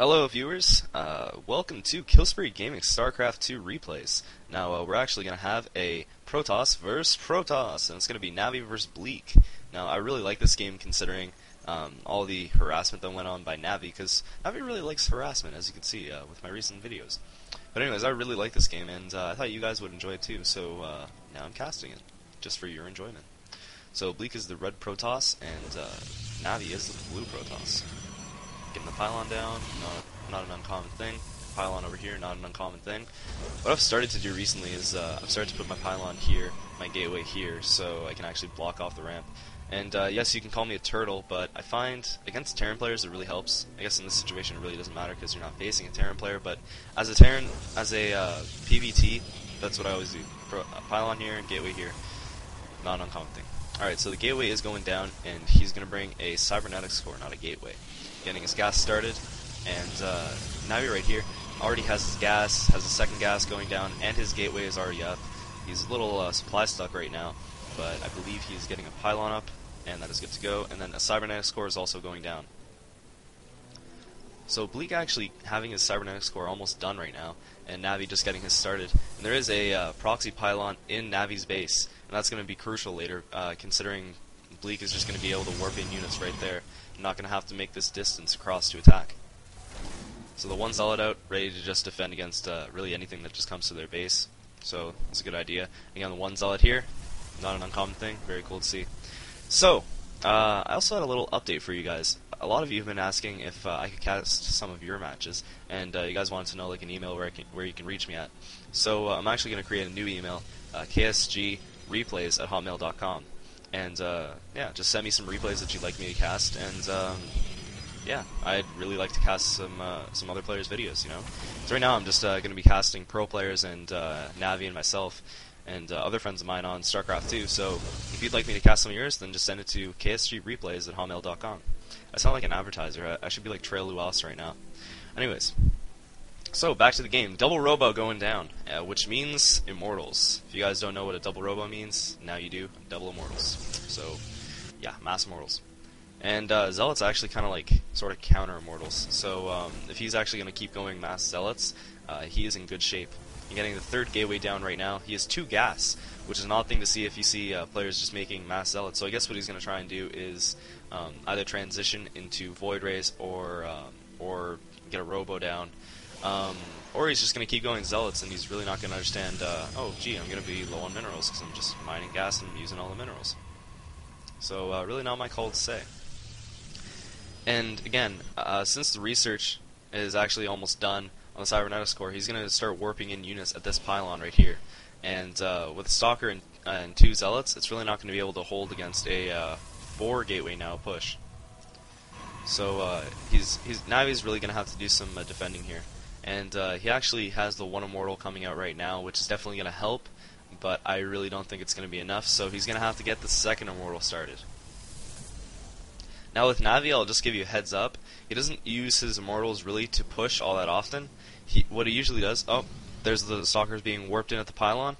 Hello viewers, welcome to KillSpreeGaming StarCraft 2 replays. Now we're actually going to have a Protoss versus Protoss, and it's going to be Navi versus Bleek. Now I really like this game considering all the harassment that went on by Navi, because Navi really likes harassment, as you can see with my recent videos. But anyways, I really like this game, and I thought you guys would enjoy it too, so now I'm casting it, just for your enjoyment. So Bleek is the red Protoss, and Navi is the blue Protoss. Getting the pylon down, not an uncommon thing. Pylon over here, not an uncommon thing. What I've started to do recently is I've started to put my pylon here, my gateway here, so I can actually block off the ramp. And yes, you can call me a turtle, but I find against Terran players it really helps. I guess in this situation it really doesn't matter because you're not facing a Terran player, but as a Terran, as a PVT, that's what I always do. Pylon here, gateway here, not an uncommon thing. Alright, so the gateway is going down, and he's going to bring a cybernetics core, not a gateway. Getting his gas started, and Navi right here already has his gas, has a second gas going down, and his gateway is already up. He's a little supply stuck right now, but I believe he's getting a pylon up, and that is good to go, and then a cybernetics core is also going down. So Bleek actually having his cybernetics core almost done right now, and Navi just getting his started. And there is a proxy pylon in Navi's base, and that's going to be crucial later, considering Bleek is just going to be able to warp in units right there. I'm not going to have to make this distance across to attack. So the one zealot out, ready to just defend against really anything that just comes to their base. So it's a good idea. Again, the one zealot here, not an uncommon thing, very cool to see. So, I also had a little update for you guys. A lot of you have been asking if I could cast some of your matches, and you guys wanted to know like an email where you can reach me at. So I'm actually going to create a new email, ksgreplays@hotmail.com. And yeah, just send me some replays that you'd like me to cast, and yeah, I'd really like to cast some other players' videos, you know. So right now I'm just going to be casting pro players and Navi and myself and other friends of mine on StarCraft 2. So if you'd like me to cast some of yours, then just send it to ksgreplays@hotmail.com. I sound like an advertiser. I should be like Trail Luas right now. Anyways. So, back to the game. Double Robo going down, which means Immortals. If you guys don't know what a double Robo means, now you do. Double Immortals. So, yeah, Mass Immortals. And Zealots actually kind of like, sort of counter Immortals. So, if he's actually going to keep going Mass Zealots, he is in good shape. And getting the third gateway down right now, he has 2 gas, which is an odd thing to see if you see players just making Mass Zealots. So I guess what he's going to try and do is either transition into Void Rays or get a Robo down. Or he's just going to keep going Zealots, and he's really not going to understand, oh, gee, I'm going to be low on minerals because I'm just mining gas and using all the minerals. So, really not my call to say. And, again, since the research is actually almost done on the cybernetics core, he's going to start warping in units at this pylon right here. And with Stalker and 2 Zealots, it's really not going to be able to hold against a 4 gateway now push. So, Navi's really going to have to do some defending here. And he actually has the one Immortal coming out right now, which is definitely going to help, but I really don't think it's going to be enough, so he's going to have to get the second Immortal started. Now with Navi, I'll just give you a heads up, he doesn't use his Immortals really to push all that often. What he usually does, oh, there's the Stalkers being warped in at the pylon.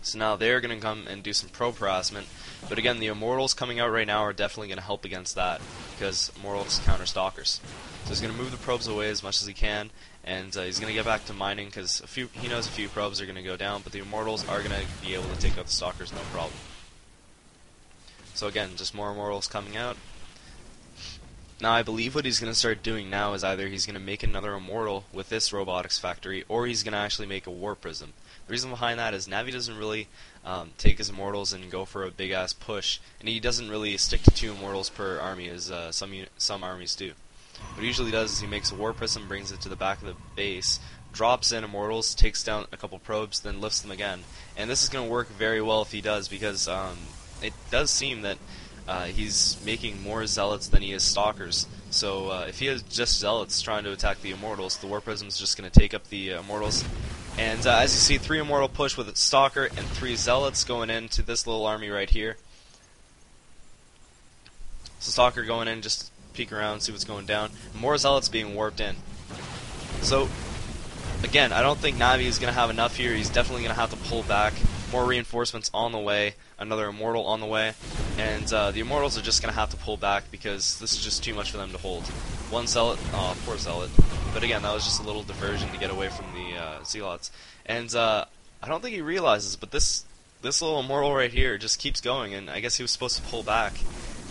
So now they're going to come and do some probe harassment, but again, the Immortals coming out right now are definitely going to help against that, because Immortals counter Stalkers. So he's going to move the probes away as much as he can, and he's going to get back to mining, because he knows a few probes are going to go down, but the Immortals are going to be able to take out the Stalkers no problem. So again, just more Immortals coming out. Now I believe what he's going to start doing now is either he's going to make another Immortal with this robotics factory, or he's going to actually make a War Prism. The reason behind that is Navi doesn't really take his Immortals and go for a big-ass push, and he doesn't really stick to 2 Immortals per army as some armies do. What he usually does is he makes a War Prism, brings it to the back of the base, drops in Immortals, takes down a couple probes, then lifts them again. And this is going to work very well if he does, because it does seem that he's making more Zealots than he is Stalkers. So if he has just Zealots trying to attack the Immortals, the War Prism is just going to take up the Immortals. And as you see, 3 Immortal push with a Stalker and 3 Zealots going into this little army right here. So Stalker going in, just peek around, see what's going down. More Zealots being warped in. So, again, I don't think Navi is going to have enough here. He's definitely going to have to pull back. More reinforcements on the way. Another Immortal on the way. And the Immortals are just going to have to pull back because this is just too much for them to hold. One Zealot, oh, poor Zealot. But again, that was just a little diversion to get away from the Zealots. And I don't think he realizes, but this little immortal right here just keeps going, and I guess he was supposed to pull back.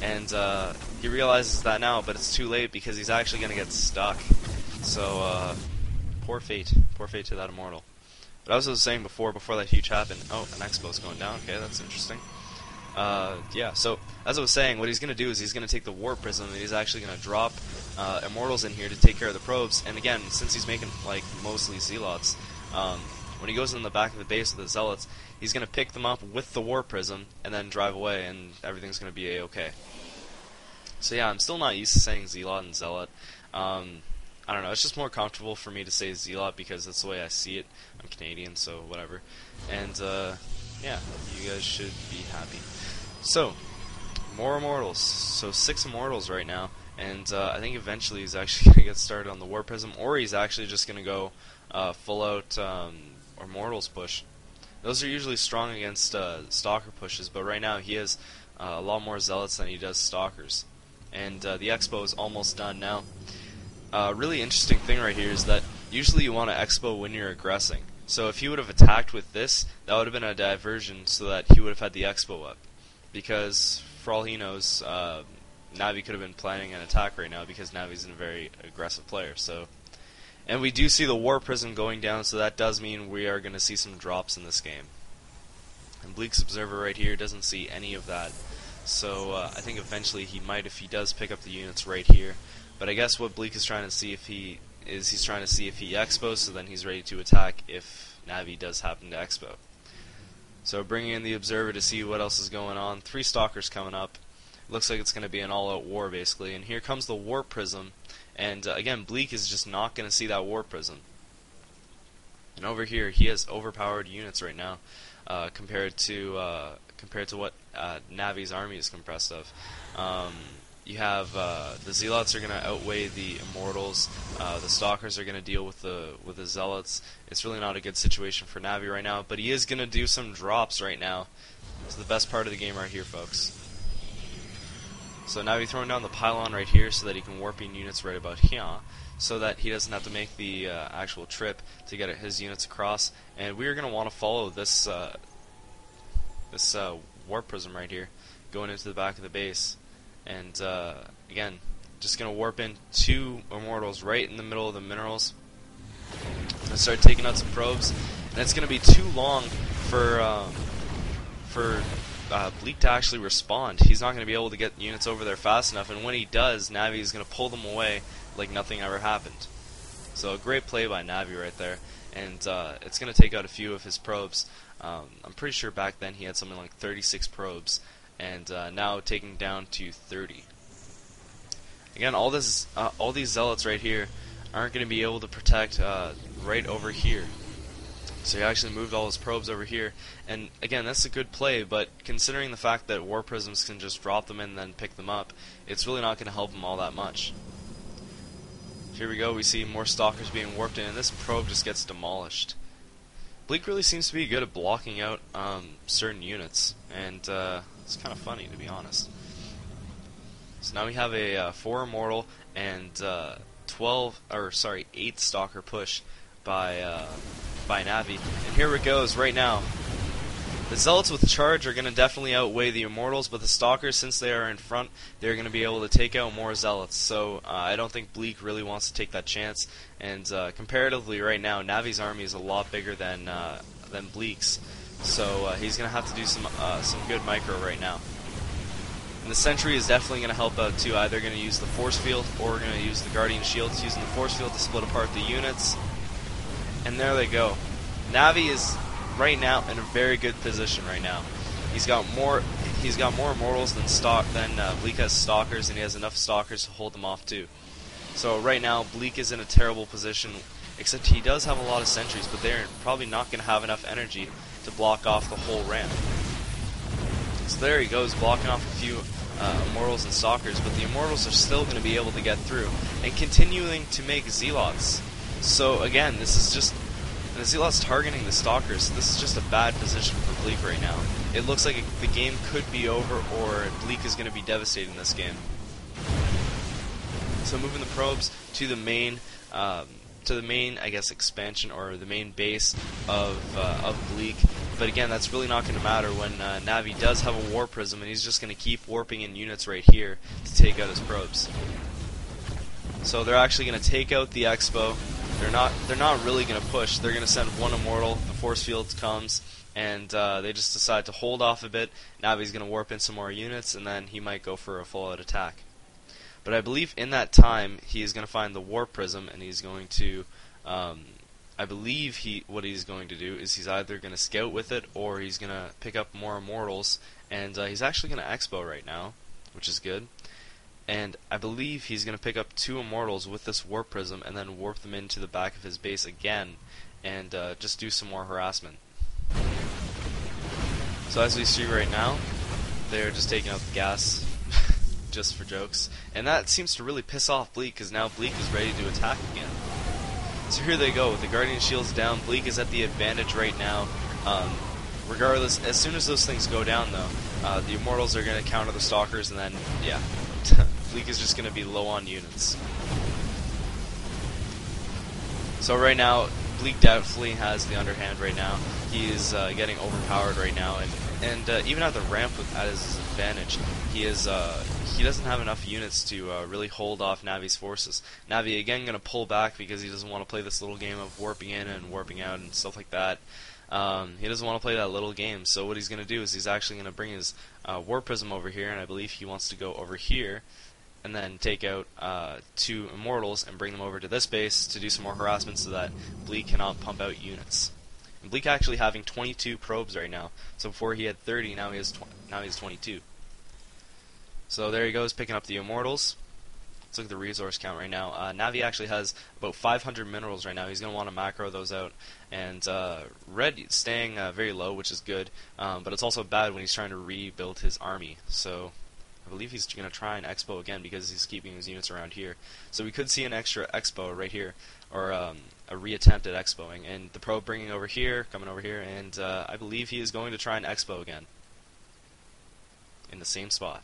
And he realizes that now, but it's too late because he's actually going to get stuck. So, poor fate to that immortal. But as I was saying before that huge happened, oh, an expo's going down, okay, that's interesting. Yeah, so, as I was saying, what he's going to do is he's going to take the Warp Prism, and he's actually going to drop Immortals in here to take care of the probes, and again, since he's making, like, mostly Zealots, when he goes in the back of the base with the Zealots, he's going to pick them up with the Warp Prism, and then drive away, and everything's going to be a-okay. So yeah, I'm still not used to saying Zealot and Zealot. I don't know, it's just more comfortable for me to say Zealot because that's the way I see it. I'm Canadian, so whatever. And, yeah, you guys should be happy. So, more Immortals. So 6 Immortals right now, and I think eventually he's actually going to get started on the Warp Prism, or he's actually just going to go full-out Immortals push. Those are usually strong against Stalker pushes, but right now he has a lot more Zealots than he does Stalkers. And the Expo is almost done now. Really interesting thing right here is that usually you want to Expo when you're aggressing. So if he would have attacked with this, that would have been a diversion so that he would have had the Expo up. Because, for all he knows, Navi could have been planning an attack right now because Navi's a very aggressive player. So, and we do see the War Prism going down, so that does mean we are going to see some drops in this game. And Bleek's Observer right here doesn't see any of that. So I think eventually he might if he does pick up the units right here. But I guess what Bleek is trying to see if he's trying to see if he expos, so then he's ready to attack if Navi does happen to expo. So bringing in the Observer to see what else is going on. 3 Stalkers coming up. Looks like it's going to be an all-out war basically. And here comes the Warp Prism. And again, Bleek is just not going to see that Warp Prism. And over here, he has overpowered units right now compared to what Navi's army is compressed of. You have the Zealots are going to outweigh the Immortals. The Stalkers are going to deal with the Zealots. It's really not a good situation for Navi right now, but he is going to do some drops right now. It's the best part of the game right here, folks. So Navi throwing down the pylon right here so that he can warp in units right about here, so that he doesn't have to make the actual trip to get his units across. And we are going to want to follow this Warp Prism right here, going into the back of the base. And again, just going to warp in 2 Immortals right in the middle of the minerals and start taking out some probes. And it's going to be too long for Bleek to actually respond. He's not going to be able to get units over there fast enough, and when he does, Navi is going to pull them away like nothing ever happened. So a great play by Navi right there, and it's going to take out a few of his probes. I'm pretty sure back then he had something like 36 probes, and now taking down to 30. Again, all these Zealots right here aren't going to be able to protect right over here. So he actually moved all his probes over here, and again, that's a good play, but considering the fact that War Prisms can just drop them in and then pick them up, it's really not going to help him all that much. Here we go, we see more Stalkers being warped in, and this probe just gets demolished. Bleek really seems to be good at blocking out certain units, and it's kind of funny, to be honest. So now we have a 4 Immortal and 8 Stalker push by Navi. And here it goes right now. The Zealots with charge are going to definitely outweigh the Immortals, but the Stalkers, since they are in front, they're going to be able to take out more Zealots. So I don't think Bleek really wants to take that chance. And comparatively right now, Navi's army is a lot bigger than Bleek's. So he's going to have to do some good micro right now. And the Sentry is definitely going to help out too. Either going to use the Force Field or we're going to use the Guardian Shields, using the Force Field to split apart the units. And there they go. Navi is right now in a very good position right now. He's got more Immortals than Bleek has Stalkers, and he has enough Stalkers to hold them off too. So right now Bleek is in a terrible position, except he does have a lot of sentries, but they're probably not going to have enough energy to block off the whole ramp. So there he goes, blocking off a few Immortals and Stalkers, but the Immortals are still going to be able to get through, and continuing to make Zealots. So again, this is just the Zealots targeting the Stalkers. This is just a bad position for Bleek right now. It looks like the game could be over, or Bleek is going to be devastated in this game. So moving the probes to the main, I guess, expansion or the main base of Bleek. But again, that's really not going to matter when Navi does have a warp prism, and he's just going to keep warping in units right here to take out his probes. So they're actually going to take out the Expo. They're not really going to push. They're going to send one immortal. The force field comes, and they just decide to hold off a bit. Navi's going to warp in some more units, and then he might go for a full-out attack. But I believe in that time he is going to find the warp prism, and he's going to. I believe what he's going to do is he's either going to scout with it or he's going to pick up more immortals, and he's actually going to Expo right now, which is good. And I believe he's going to pick up 2 immortals with this warp prism and then warp them into the back of his base again and just do some more harassment. So as we see right now, they're just taking out the gas just for jokes. And that seems to really piss off Bleek, because now Bleek is ready to attack again. So here they go, with the Guardian Shields down. Bleek is at the advantage right now. Regardless, as soon as those things go down though, the Immortals are going to counter the Stalkers, and then, yeah, Bleek is just going to be low on units. So right now, Bleek doubtfully has the underhand right now. He is getting overpowered right now, and even at the ramp at his advantage, he doesn't have enough units to really hold off Navi's forces. Navi again going to pull back because he doesn't want to play this little game of warping in and warping out and stuff like that. He doesn't want to play that little game, so what he's going to do is he's actually going to bring his warp prism over here, and I believe he wants to go over here and then take out 2 immortals and bring them over to this base to do some more harassment so that Bleek cannot pump out units. And Bleek actually having 22 probes right now, so before he had 30, now he has 22. So there he goes, picking up the immortals. Let's look at the resource count right now. Navi actually has about 500 minerals right now. He's going to want to macro those out. And Red staying very low, which is good, but it's also bad when he's trying to rebuild his army. So I believe he's going to try an Expo again because he's keeping his units around here. So we could see an extra Expo right here, or a reattempt at Expoing. And the probe coming over here, and I believe he is going to try an Expo again. In the same spot.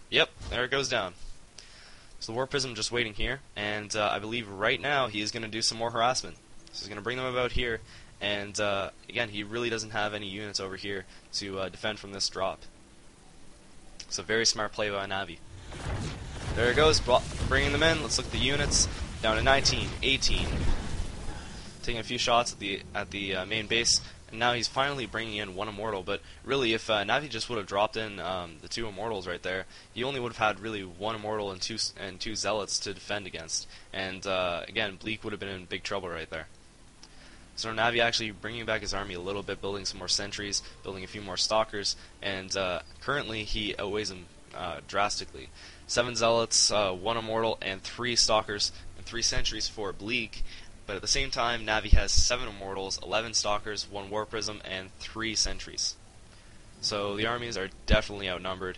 Yep, there it goes down. So the Warp Prism just waiting here, and I believe right now he is going to do some more harassment. So he's going to bring them about here, and again, he really doesn't have any units over here to defend from this drop. So very smart play by Navi. There it goes, bringing them in. Let's look at the units. Down to 19, 18. Taking a few shots at the main base. And now he's finally bringing in 1 immortal, but really if Navi just would have dropped in the 2 immortals right there, he only would have had really 1 immortal and two zealots to defend against. And again, Bleek would have been in big trouble right there. So Navi actually bringing back his army a little bit, building some more sentries, building a few more stalkers, and currently he outweighs him drastically. 7 zealots, 1 immortal, and 3 stalkers, and 3 sentries for Bleek. But at the same time, Navi has 7 immortals, 11 stalkers, 1 warp prism, and 3 sentries. So the armies are definitely outnumbered.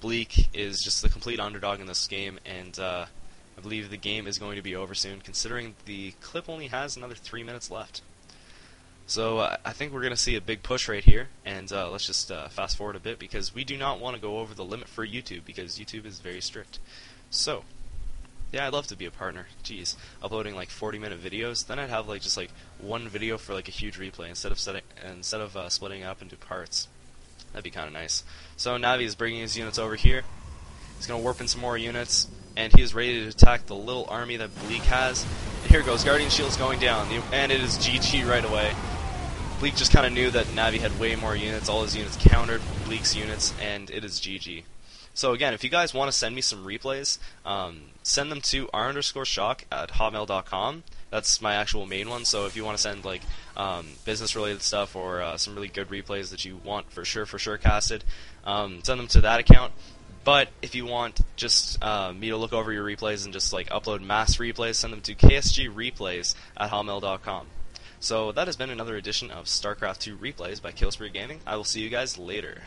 Bleek is just the complete underdog in this game, and I believe the game is going to be over soon, considering the clip only has another 3 minutes left. So I think we're going to see a big push right here, and let's just fast forward a bit, because we do not want to go over the limit for YouTube, because YouTube is very strict. So yeah, I'd love to be a partner. Jeez, uploading like 40-minute videos, then I'd have like just like 1 video for like a huge replay instead of splitting it up into parts. That'd be kind of nice. So Navi is bringing his units over here. He's gonna warp in some more units, and he is ready to attack the little army that Bleek has. And here goes, Guardian Shield's going down, and it is GG right away. Bleek just kind of knew that Navi had way more units. All his units countered Bleek's units, and it is GG. So again, if you guys want to send me some replays, send them to r_shock@hotmail.com. That's my actual main one. So if you want to send like business-related stuff or some really good replays that you want for sure casted, send them to that account. But if you want just me to look over your replays and just like upload mass replays, send them to ksgreplays@hotmail.com. So that has been another edition of StarCraft 2 Replays by KillSpreeGaming. I will see you guys later.